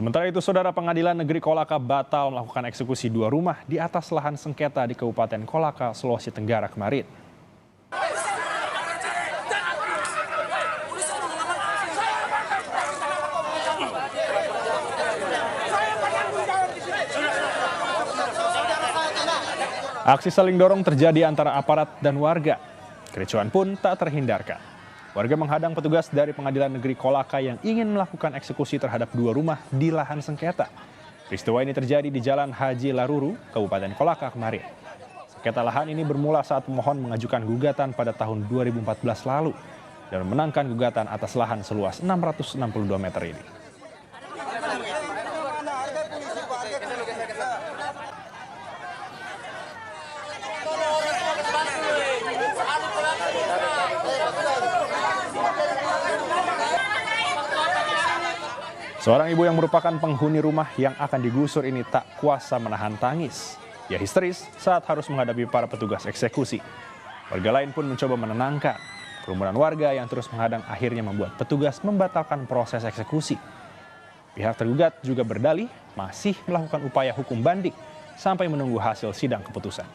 Sementara itu, Saudara, Pengadilan Negeri Kolaka batal melakukan eksekusi 2 rumah di atas lahan sengketa di Kabupaten Kolaka, Sulawesi Tenggara kemarin. Aksi saling dorong terjadi antara aparat dan warga. Kericuan pun tak terhindarkan. Warga menghadang petugas dari Pengadilan Negeri Kolaka yang ingin melakukan eksekusi terhadap 2 rumah di lahan sengketa. Peristiwa ini terjadi di Jalan Haji Laruru, Kabupaten Kolaka kemarin. Sengketa lahan ini bermula saat pemohon mengajukan gugatan pada tahun 2014 lalu dan memenangkan gugatan atas lahan seluas 662 meter ini. Seorang ibu yang merupakan penghuni rumah yang akan digusur ini tak kuasa menahan tangis. Ia histeris saat harus menghadapi para petugas eksekusi. Warga lain pun mencoba menenangkan. Kerumunan warga yang terus menghadang akhirnya membuat petugas membatalkan proses eksekusi. Pihak tergugat juga berdalih masih melakukan upaya hukum banding sampai menunggu hasil sidang keputusan.